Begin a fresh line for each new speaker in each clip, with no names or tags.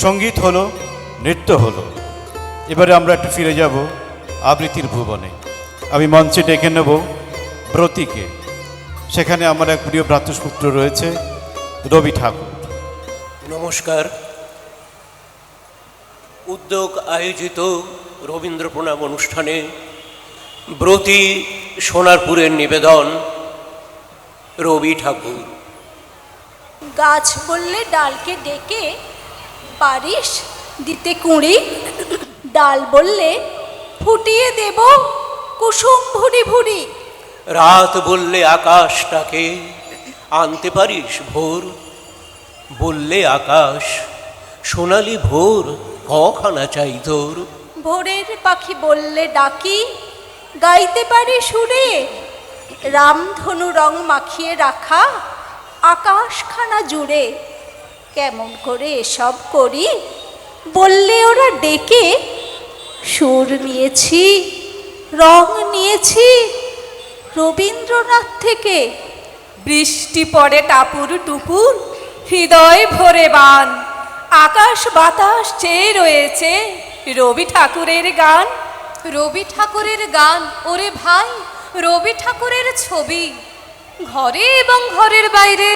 সঙ্গীত হলো, নৃত্য হলো। এবারে আমরা একটু ফিরে যাব আবৃত্তির ভুবনে। আমি মঞ্চে ডেকে নেব ব্রতীকে। সেখানে আমার এক প্রিয় ভ্রাতুষ্পুত্র রয়েছে, রবি ঠাকুর।
নমস্কার। উদ্যোগ আয়োজিত রবীন্দ্র প্রণাম অনুষ্ঠানে ব্রতী সোনারপুরের নিবেদন রবি ঠাকুর।
গাছ বললে ডালকে ডেকে পারিস দিতে কুঁড়ি, ডাল বললে ফুটিয়ে দেব কুসুম ভুরি ভুরি।
রাত বললে আকাশটাকে আনতে পারিস ভোর, বললে আকাশ সোনালি ভোর কখানা চাই তোর।
ভোরের পাখি বললে ডাকি গাইতে পারি সুরে, রামধনু রং মাখিয়ে রাখা আকাশখানা জুড়ে। কেমন করে এসব করি বললে ওরা ডেকে, সুর নিয়েছি রং নিয়েছি রবীন্দ্রনাথ থেকে।
বৃষ্টি পড়ে টাপুর টুপুর, হৃদয় ভরে বান, আকাশ বাতাস চেয়ে রয়েছে রবি ঠাকুরের গান। রবি ঠাকুরের গান ওরে ভাই, রবি ঠাকুরের ছবি। ঘরে এবং ঘরের বাইরে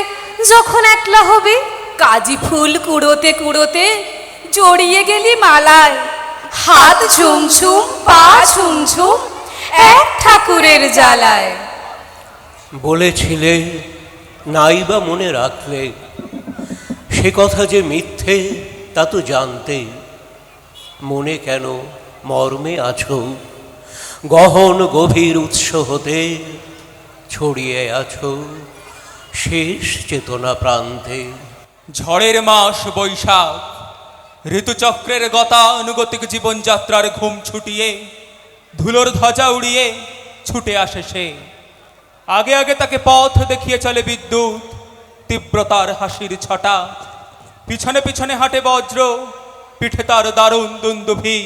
যখন একলা হবে, কাজি ফুল কুড়োতে কুড়োতে জড়িয়ে গেলি মালায়। হাত ঝুমঝুম পা ঝুমঝুম এক ঠাকুরের জ্বালায়।
বলেছিলে নাই বা মনে রাখলে, সে কথা যে মিথ্যে তা তো জানতে। মনে কেন মর্মে আছো, গহন গভীর উৎস হতে ছড়িয়ে আছো শেষ চেতনা প্রান্তে।
ঝড়ের মাস বৈশাখ, ঋতুচক্রের গতানুগতিক জীবনযাত্রার ঘুম ছুটিয়ে ধুলোর ধ্বজা উড়িয়ে ছুটে আসে সে। আগে আগে তাকে পথ দেখিয়ে চলে বিদ্যুৎ, তীব্রতার হাসির ছটা। পিছনে পিছনে হাঁটে বজ্র, পিঠে তার দারুণ দুন্দুভি।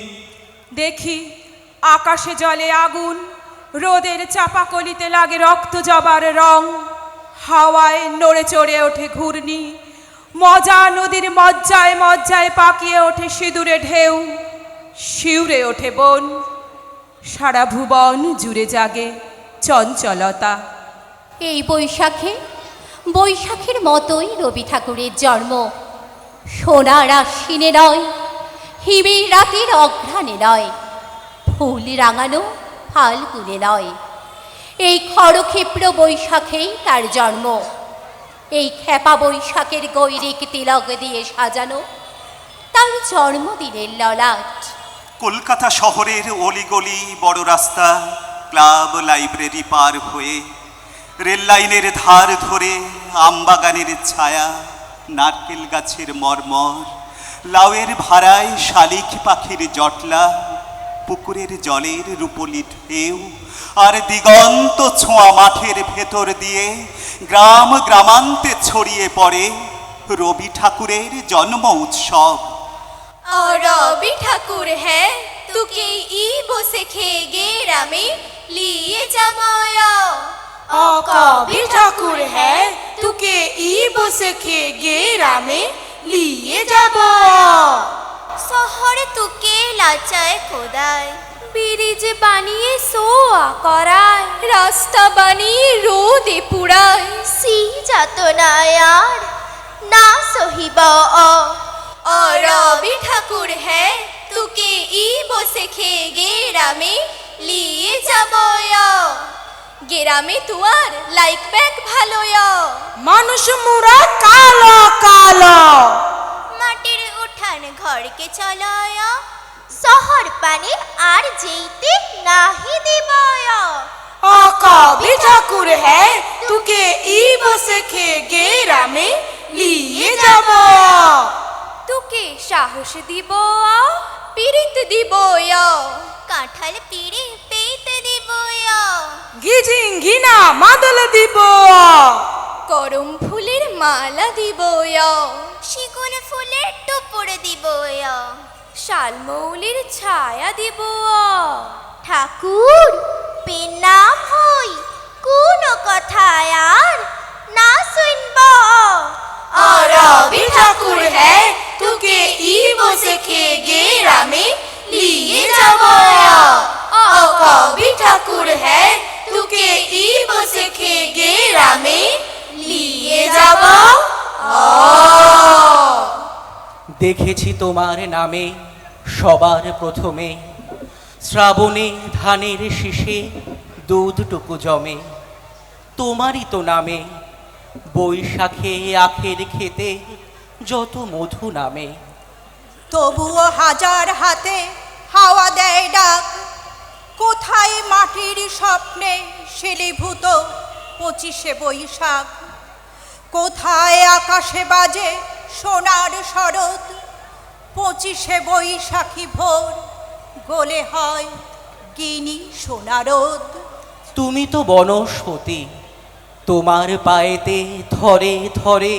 দেখি আকাশে জলে আগুন, রোদের চাপাকলিতে লাগে রক্ত জবার রং। হাওয়ায় নড়ে চড়ে ওঠে ঘূর্ণি, মজা নদীর মজ্জায় মজ্জায় পাকিয়ে ওঠে সিঁদুরে ঢেউ। শিউরে ওঠে বন, সারা ভুবন জুড়ে জাগে চঞ্চলতা।
এই বৈশাখে বৈশাখের মতোই রবি ঠাকুরের জন্ম। সোনার আশ্বিনে নয়, হিমের রাতের অঘ্রাণে নয়, ফুল রাঙানো ফাল্গুনে নয়, এই খড়ক্ষিপ্র বৈশাখেই তার জন্ম। এই খেপা বৈশাখের গৈরিক তিলক দিয়ে সাজানো তার জন্মদিনের ললাট।
কলকাতা শহরের অলিগলি বড় রাস্তা, ক্লাব লাইব্রেরি পার হয়ে, রেল লাইনের ধার ধরে আমবাগানের ছায়া, নারকেল গাছের মর্মর, লাউয়ের ভাড়ায় শালিক পাখির জটলা, পুকুরের জলের রূপলি ঢেউ, আর দিগন্ত ছোঁয়া মাঠের ভেতর দিয়ে গ্রাম গ্রামান্তে ছড়িয়ে পড়ে রবি ঠাকুরের জন্ম উৎসব।
रवि ठाकुर है तुके ई बसे खेगे रामे लिए जमाया।
कबीर ठाकुर है तुके ई बसे खेगे रामे लिए যাব।
শহর তুকে লাচায় খোদায়, ব্রিজ বানিয়ে সোয়া করায়, রাস্তা বানিয়ে রোদে পুড়ায়। সি যাতনায় আর না সহিব। रवि ठाकुर है तुके ई बसे खेगे रामे लिए जाबया। গেরামে তুয়ার লাইক ব্যাক ভালোয়া,
মানুষ মুরা কালো কালো।
মাটির উঠান ঘরকে চলায়া, শহর পানে আর যেতে নাহি দিবয়া।
कबीर ठाकुर है तुके ई बसे खेगे रामे लिए যাব।
তুকে সাহস দিব, পিরিত দিব, কাঁঠাল পিড়ে পেতে দিব,
গিজিং গিনা মাদল দিব।
করম ফুলের মালা দিব, শিকল ফুলের টুপুর দিব, শালমৌলির ছায়া দিব। ঠাকুর পেনাম হই কোন কথায় আর না শুনব।
रवि ठाकुर है तुके ई
বসেখে গ্রামে लिए जाबो कवि ठाकुर है तुके ई बसेखे ग्रामে लिए जाबो
দেখেছি তোমার নামে সবার প্রথমে শ্রাবণে ধানের শীষে দুধটুকু জমে তোমারই তো নামে বৈশাখে আখের খেতে যত মধু নামে
তবুও হাজার হাতে হাওয়া দেয় ডাক কোথায় মাটির স্বপ্নে শিলীভূত 25শে বৈশাখ কোথায় আকাশে বাজে সোনার শরৎ 25শে বৈশাখী ভোর গোলে হয় গিনি সোনারোদ
তুমি তো বনস্পতি তোমার পায়েতে ধরে ধরে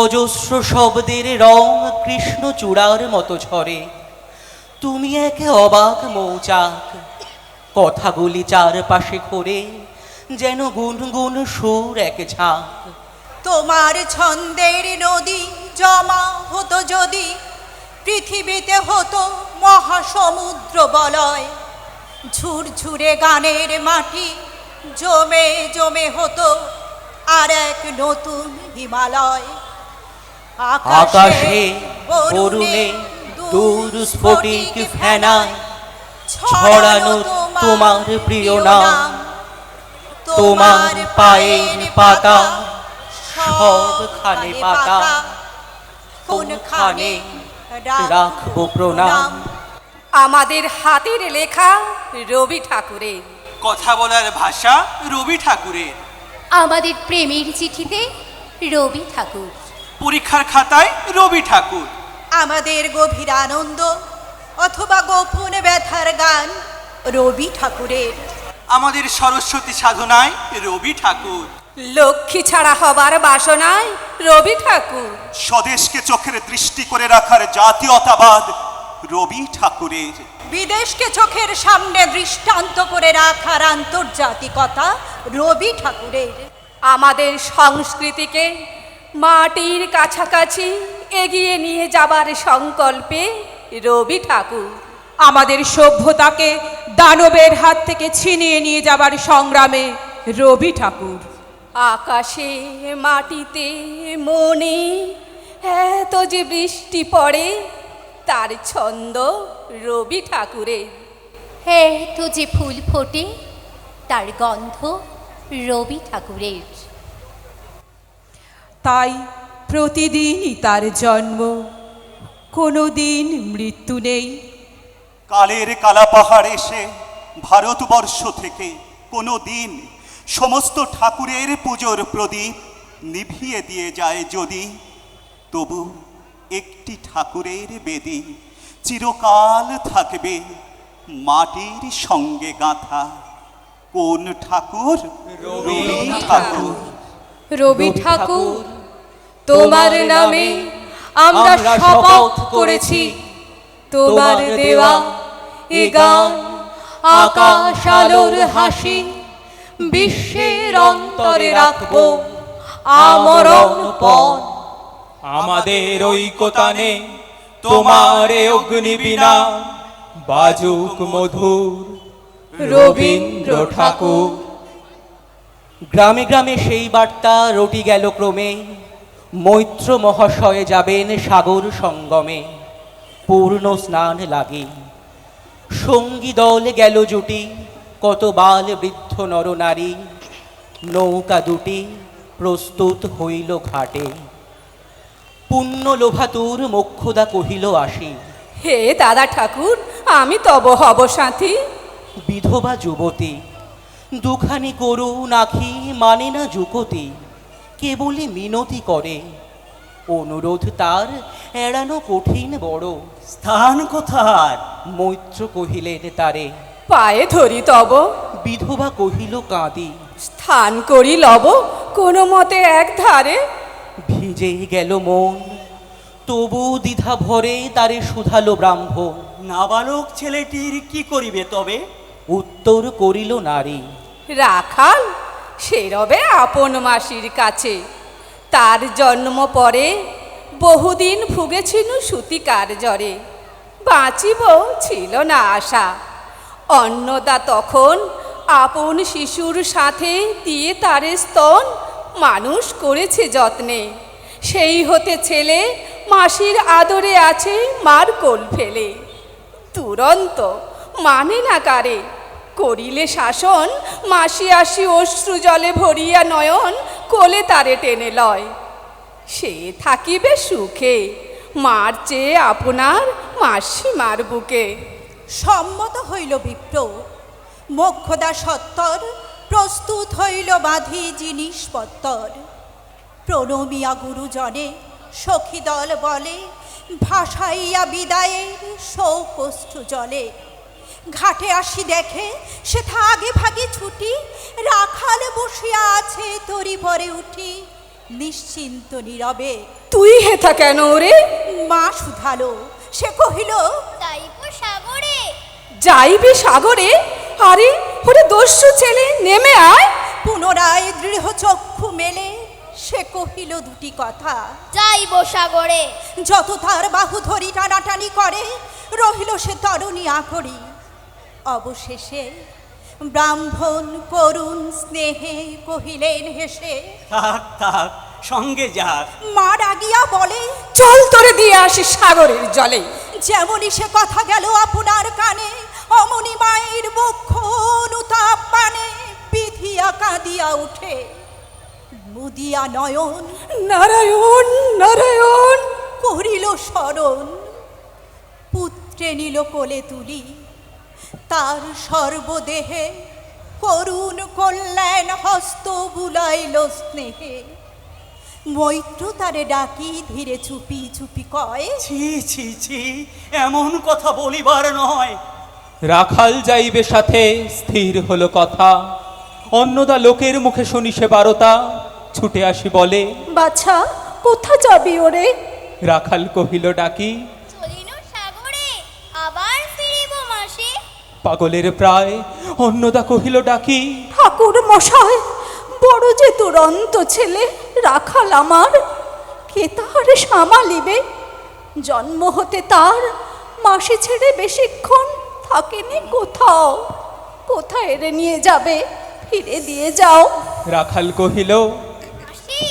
অজস্র শব্দের রং কৃষ্ণচূড়ার মতো ঝরে তুমি এক অবাক মৌচাক কথাগুলি চারপাশে ঘোরে যেন গুনগুন সুর এক ঝাঁক
তোমার ছন্দের নদী জমা হতো যদি পৃথিবীতে হতো মহাসমুদ্র বলয় ঝুরঝুরে গানের মাটি জমে জমে হতো আর এক নতুন হিমালয়
আকাশে বরুণে দূর স্ফটিক ফেনায় ছড়ানো তোমার প্রিয় নাম তোমার পায়ের পাতা সবখানে পাতা কোনখানে রাখবো প্রণাম
আমাদের হাতের লেখা রবি ঠাকুরের
কথা বলার ভাষা রবি ঠাকুরের
আমাদের প্রেমের চিঠিতে রবি ঠাকুর
পরীক্ষার খাতায় রবি ঠাকুর
আমাদের গভীর আনন্দ অথবা গোপন ব্যথার গান রবি ঠাকুরের
আমাদের সরস্বতী সাধনায় রবি ঠাকুর
লক্ষ্মী ছাড়া হবার বাসনায় রবি ঠাকুর
স্বদেশকে চোখের দৃষ্টি করে রাখার জাতীয়তাবাদ রবি ঠাকুরের
বিদেশকে চোখের সামনে দৃষ্টান্ত করে রাখার আন্তর্জাতিকতা রবি ঠাকুরের
আমাদের সংস্কৃতিকে মাটির কাছাকাছি এগিয়ে নিয়ে যাবার সংকল্পে রবি ঠাকুর
আমাদের সভ্যতাকে দানবের হাত থেকে ছিনিয়ে নিয়ে যাবার সংগ্রামে রবি ঠাকুর
আকাশে মাটিতে মনে এত যে বৃষ্টি পড়ে তার ছন্দ রবি ঠাকুরের
এত যে ফুল ফোটে তার গন্ধ রবি ঠাকুরের
তাই প্রতিদিনই তার জন্ম কোনো দিন মৃত্যু নেই
কালের কালা পাহাড় এসে ভারতবর্ষ থেকে কোনো দিন সমস্ত ঠাকুরের পুজোর প্রদীপ নিভিয়ে দিয়ে যায় যদি তবু একটি ঠাকুরের বেদি চিরকাল থাকবে মাটির সঙ্গে গাঁথা কোন ঠাকুর রবি ঠাকুর
রবি ঠাকুর তোমার নামে আমরা শপথ করেছি তোমার দেওয়া এ গান আকাশ আলোর হাসি বিশ্বের অন্তরে রাখবো আমরণ পণ
আমাদের ঐকতানে তোমার অগ্নিবীণা বাজুক মধুর রবীন্দ্র ঠাকুর
গ্রামে গ্রামে সেই বার্তা রটি গেল ক্রমে মৈত্র মহাশয়ে যাবেন সাগর সঙ্গমে পূর্ণ স্নান লাগে সঙ্গী দল গেল জুটি কত বাল বৃদ্ধ নরনারী নৌকা দুটি প্রস্তুত হইল ঘাটে পুণ্য লোভাতুর মোক্ষদা কহিল আসি
হে দাদা ঠাকুর আমি তব হব সাথী
বিধবা যুবতী দুখানি করুণ আখি মানে না যুকতি কেবলই মিনতি করে অনুরোধ তার এড়ানো কঠিন বড়
স্থান কোথায়
মৈত্র কহিলেন তারে
পায়ে ধরি তব
বিধবা কহিল কাঁদি
স্থান করি লব কোনো মতে এক ধারে
ভিজে গেল মন তবু দ্বিধা ভরে তারে শুধালো ব্রাহ্মণ
নাবালক ছেলেটির কি করিবে তবে
উত্তর করিল নারী
রাখাল সে রবে আপন মাসির কাছে তার জন্ম পরে বহুদিন ভুগেছিল সুতিকার জ্বরে, বাঁচিব ছিল না আশা। অন্নদা তখন আপন শিশুর সাথে দিয়ে তারে স্তন মানুষ করেছে যত্নে। সেই হতে ছেলে মাসির আদরে আছে মার কোল ফেলে। তুরন্ত মানে না কারে, করিলে শাসন মাসি আসি অশ্রু জলে ভরিয়া নয়ন কোলে তারে টেনে লয়। সে থাকিবে সুখে, মার চেয়ে আপনার মাসি মার বুকে।
সম্মত হইল বিপ্র, মোক্ষদা সত্তর প্রস্তুত হইল বাঁধি জিনিসপত্তর। প্রণমিয়া গুরুজনে সখী দল বলে, ভাসাইয়া বিদায়ের শোকষ্ঠ জলে। ঘাটে আসি দেখে সেথা আগে ভাগে ছুটি, রাখাল বসিয়া আছে তরি পরে উঠি নিশ্চিন্ত নীরবে।
তুই হেথা কেন রে?
মা শুধালো, সে কহিল,
তাইবো সাগরে।
যাইবি সাগরে? আরে ওরে দস্যু ছেলে, নেমে আয়।
পুনরায় দৃঢ় চক্ষু মেলে সে কহিল দুটি কথা,
যাইবো সাগরে।
যত তার বাহু ধরি টানাটানি করে, রহিল সে তরুণী আকরি। অবশেষে ব্রাহ্মণ করুণ স্নেহে কহিলেন হেসে,
থাক থাক, সঙ্গে যাক।
মা রাগিয়া বলে,
চল তোরে দিয়ে আসি সাগরের জলে।
যেমনই সে কথা গেল আপনার কানে, অমনি মায়ের মুখ অনুতাপ পানে বিধিয়া কাঁদিয়া উঠে। মুদিয়া নয়ন
নারায়ণ নারায়ণ
করিল স্মরণ। পুত্রে নিল কোলে তুলি, তার সর্বদেহে করুণ কল্যাণ হস্ত বুলাইল স্নেহে। মৈত্র তারে ডাকি ধীরে চুপি চুপি কয়,
ছি ছি ছি, এমন কথা বলিবার নয়।
রাখাল যাইবে সাথে স্থির হলো কথা, অন্নদা লোকের মুখে শুনি সে বারতা, ছুটে আসি বলে,
বাছা কোথা যাবি ওরে?
রাখাল কহিল ডাকি,
চলিল সাগরে, আবার ফিরিব মাসি।
পাগলের প্রায় অন্নদা কহিল ডাকি,
ঠাকুর মশাই, বড় যে দুরন্ত ছেলে রাখাল আমার, কে তার সামালিবে? জন্ম হতে তার মাসি ছেড়ে বেশিক্ষণ থাকেনি কোথাও। কোথায় এরে নিয়ে যাবে? ফিরে দিয়ে যাও।
রাখাল কহিল,
মাসি,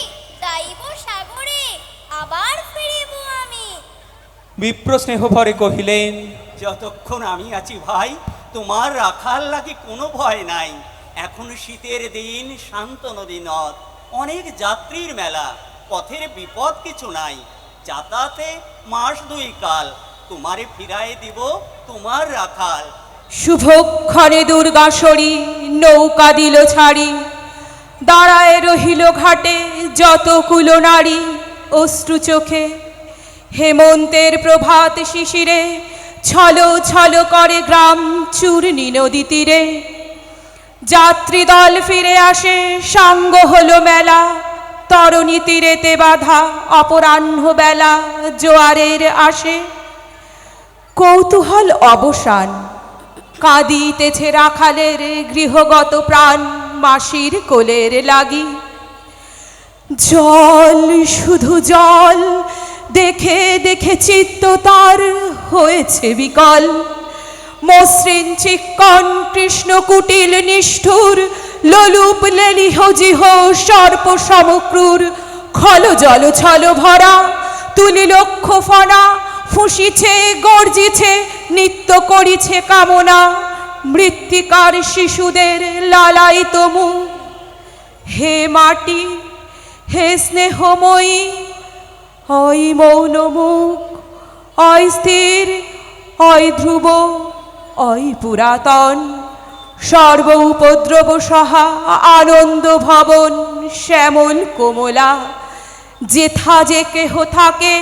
যাইবো সাগরে, আবার ফিরিব আমি।
বিপ্র স্নেহ ভরে কহিলেন,
যতক্ষণ আমি আছি ভাই, তোমার রাখাল লাগি কোনো ভয় নাই। এখন শীতের দিন, শান্ত নদী নদ, অনেক যাত্রীর মেলা, পথের বিপদ কিছু নাই। যাতায়াতে মাস দুই কাল, তোমারে ফিরায় দিব তোমার রাখাল।
শুভক্ষণে দুর্গাসরী নৌকা দিল ছাড়ি, দাঁড়ায় রহিল ঘাটে যত কুলো নারী অশ্রু চোখে। হেমন্তের প্রভাত শিশিরে ছলো ছলো করে গ্রাম চূর্ণী নদী তীরে। যাত্রী দল ফিরে আসে, সাঙ্গ হলো মেলা, তরণী তীরেতে বাঁধা অপরাহ্ন বেলা জোয়ারের আসে। কৌতূহল অবসান, কাঁদিতেছে রাখালের গৃহগত প্রাণ মাসির কোলের লাগি। জল শুধু জল, দেখে দেখে চিত্ত তার হয়েছে বিকল। মসৃণ চিক্কণ কৃষ্ণ কুটিল নিষ্ঠুর, লোলুপ লেলিহ জিহ সর্প সমক্রুর। খল জল ছল ভরা, তুলি লক্ষ ফনা, ফুঁসিছে গর্জিছে নিত্য করিছে কামনা। মৃত্তিকার শিশুদের লালায়িত মুখ, হে মাটি হে স্নেহময়ী, অই মৌন মুখ, অই স্থির, অই ধ্রুব, অই পুরাতন। সর্ব উপদ্রব সহা আনন্দ ভবন শ্যামল কোমলা। যেথা যে কেহ থাকে,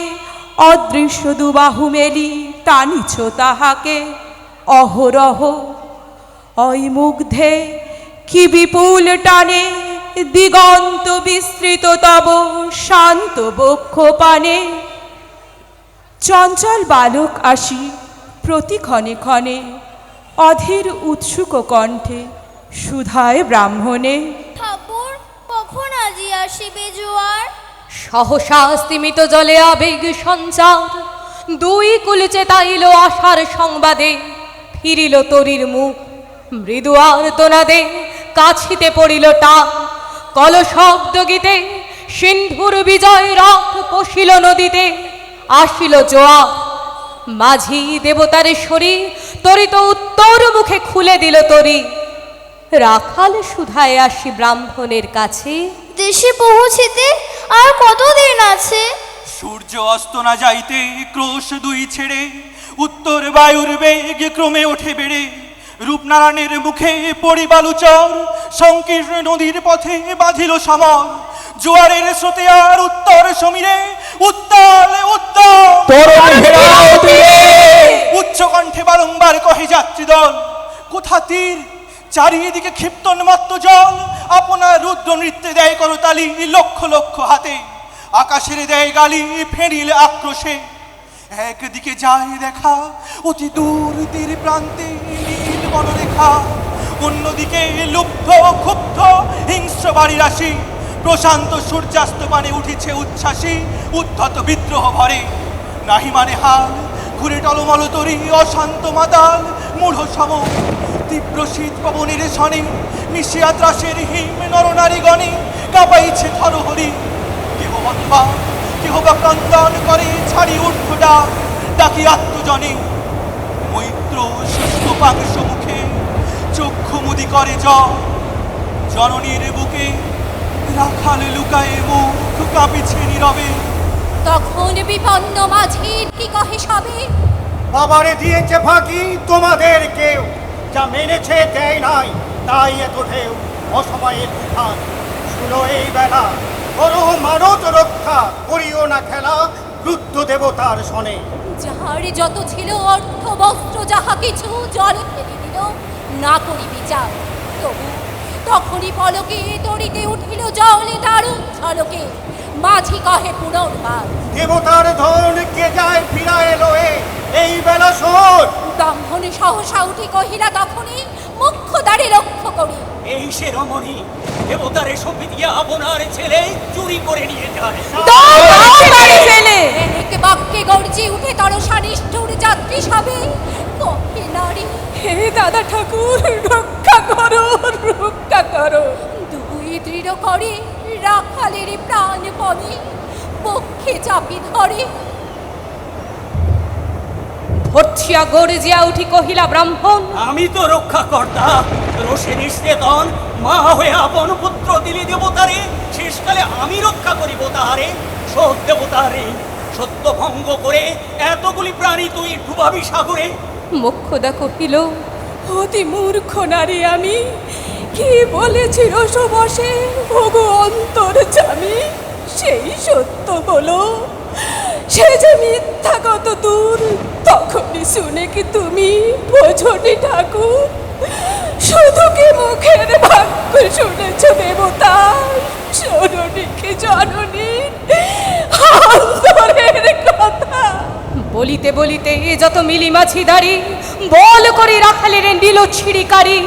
অদৃশ্য দুবাহু মেলি টানিছ তাহাকে। অহরহ অই মুগ্ধে কি বিপুল টানে, দিগন্ত বিস্তৃত তব শান্ত বক্ষ পানে। চঞ্চল বালক আসি প্রতি ক্ষণে ক্ষণে, অধীর উৎসুক কণ্ঠে সুধায় ব্রাহ্মণে।
ঠাকুর, কখন আজি আসিবে জোয়ার?
সহসা স্তিমিত জলে আবেগ সঞ্চার, দুই কুল চেতাইল আশার সংবাদে, ফিরিল তরির মুখ মৃদু আর্তনাদে, কাছিতে পড়িল টান কল শব্দ গীতে, সিন্ধুর বিজয় রথ পশিল নদীতে, আসিল জোয়ার মাঝি দেবতার শরীর, তরিত উত্তর মুখে খুলে দিল তরি, রাখাল সুধায় আসি ব্রাহ্মণের কাছে,
দেশে পৌঁছিতে আর কতদিন আছে?
সূর্য অস্ত না যাইতে ক্রোশ দুই ছেড়ে, উত্তর বায়ুর বেগ ক্রমে ওঠে বেড়ে, রূপনারায়ণের মুখে পরিবালুচর, সংকীর্ণ নদীর পথে বাঁধিল সমর, জোয়ারের স্রোতে আর উত্তর সমীরে, উত্তাল উত্তাল উচ্চ কণ্ঠে বারংবার কহে যাত্রীদল, কোথা তীর চারিদিকে ক্ষিপ্তন মাত্র জল, আপনার রুদ্র নৃত্যে দেয় করতালি লক্ষ লক্ষ হাতে, আকাশের দেয় গালি ফেরিলে আক্রোশে, একদিকে যায় দেখা অতি দূর তীর প্রান্তে নীল বনরেখা, অন্যদিকে লুব্ধ ক্ষুব্ধ হিংস্র বাড়ি রাশি, প্রশান্ত সূর্যাস্ত পানে উঠিছে উচ্ছ্বাসী উদ্ধত বিদ্রোহ ভরে, নাহি মানে হাল ঘুরে টলমল তরি অশান্ত মাতাল মূঢ় সম, তীব্র শীত পবনের শনে মিশিয়া ত্রাসের হিম নরনারীগণে, কাঁপাইছে থরহরি, কেহ বন্ধবা কেহ বা ক্রন্দন করে ছাড়ি ঊর্ধ্ব ডাক, ডাকি আত্মজনে, মৈত্র শুষ্ক পাংশ মুখে চক্ষু মুদি করে জননীর বুকে, রাখাল লুকায়ে মুখ কাঁপিছে নীরবে।
তখন বিপন্ন মাঝির কি কহে সবে,
বাবারে দিয়েছে ফাঁকি তোমাদের কেউ, যা মেনেছে দেয় নাই তাই এত ঢেউ, অসময়ের তুফান শুনো এই বেলা, করো মানত রক্ষা করিও না খেলা, রুদ্র দেবতার শনে।
যাহার যত ছিল অর্থ বস্ত্র যাহা কিছু জলে ফেলে দিল, না করি বিচার, তবু তখনই পলকে তরিতে উঠিল জলে দারুণ ঝলকে, মাঝি কহে পুনর্বার,
দেবতার ধন কে যায় ফিরা এলো এই বেলা শোন।
ব্রাহ্মণ সহসা উঠি কহিলা তখনই, মুখ্য দ্বারে লক্ষ্য করি,
এই সে রমণী দেবতারে সপি দিয়া আপনার ছেলে চুরি করে নিয়ে যায়।
এক বাক্যে গর্জে উঠে তরসা নিষ্ঠুর যাত্রী সবে, কহে নারী
হে দাদা ঠাকুর রক্ষা করো, রক্ষা করো।
দুই দৃঢ় করে রাখালের প্রাণ পণে, পক্ষে চাপি ধরে,
ভর্ছিয়া গর্জিয়া উঠি কহিলা ব্রাহ্মণ,
আমি তো রক্ষা কর্তা, রোষে নিষ্ঠেতন মা হয়ে আপন পুত্র দিলি দেবতারে, শেষকালে আমি রক্ষা করিব তাহারে, সৎ দেবতারে সত্য ভঙ্গ করে এতগুলি প্রাণী তুই ডুবাবি সাগরে।
মোক্ষদা কহিল, অতি মূর্খ নারী আমি, কি বলেছি রসবশে ভগু অন্তর জামি, সেই সত্য হলো সে যে মিথ্যা কত দূর, তখনই শুনে কি তুমি বোঝনি ঠাকুর, শুধু কি মুখের বাক্য শুনেছ দেবতা, শোনি কি জননী অন্তরের কথা। বলিতে বলিতে যত মিলি মাছি দাঁড়ি, বল করি রাখালের নীল ছিড়িকারি,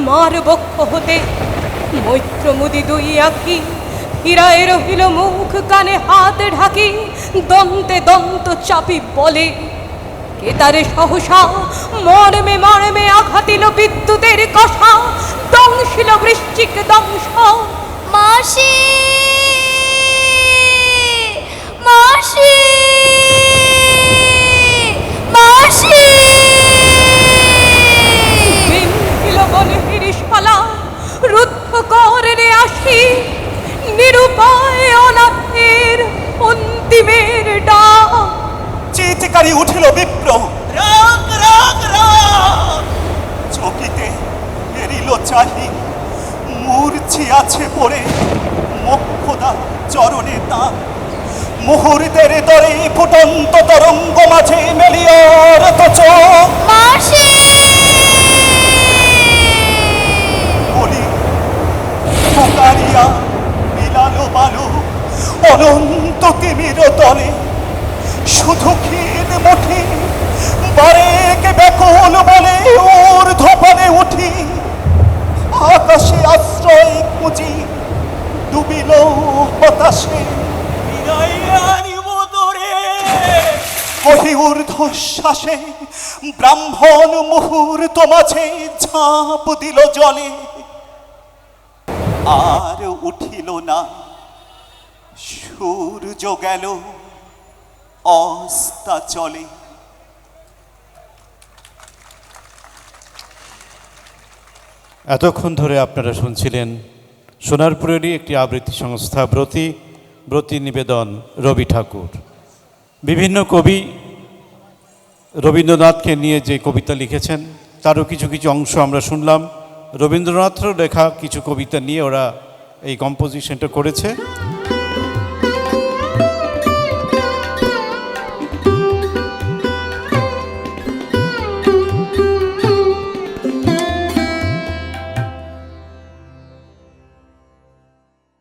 মার বক্ষ হতে মৈত্র মুদি দুই আঁখি, হীরায় রহিল মুখ কানে হাত ঢাকি, দন্তে দন্ত চাপি বলে, কে তারে সহসা মর্মে মর্মে আঘাতিল বিদ্যুতের কষা, দংশিল বৃশ্চিক দংশ।
মাসি মাসি মাসি
বিন্ধিল বনে হিরিশপালা, রুদ্ধ করে আসি, নিরুপায় অনাথের অন্তিমের ডাক।
চিৎকারি উঠিল বিপ্র,
রাগ রাগ রাগ,
চকিতে এরিল চাহি, মূর্ছি আছে পড়ে মোক্ষদা চরণে তার, মুহূর্তের তরে ফুটন্ত তরঙ্গ মাঝে মেলিয়ার তো চোখ।
মাসি
বলি পুকারিয়া বিলালো বালু অনন্ত তিমির তলে, শুধু ক্ষীণ মুঠি বারেকে ব্যাকুল বলে ঊর্ধ্বপানে উঠি, আকাশে আশ্রয় খুঁজি ডুবিল হতাশে, ওই ঊর্ধ্বশ্বাসে ব্রাহ্মণ মুহূর্ত মাঝে ঝাঁপ দিল জলে, আর উঠিল না, সূর্য গেল অস্তাচলে।
এতক্ষণ ধরে আপনারা শুনছিলেন সোনারপুরেরই একটি আবৃত্তি সংস্থা ব্রতী নিবেদন রবি ঠাকুর। বিভিন্ন কবি রবীন্দ্রনাথকে নিয়ে যে কবিতা লিখেছেন তারও কিছু কিছু অংশ আমরা শুনলাম। রবীন্দ্রনাথেরও লেখা কিছু কবিতা নিয়ে ওরা এই কম্পোজিশনটা করেছে।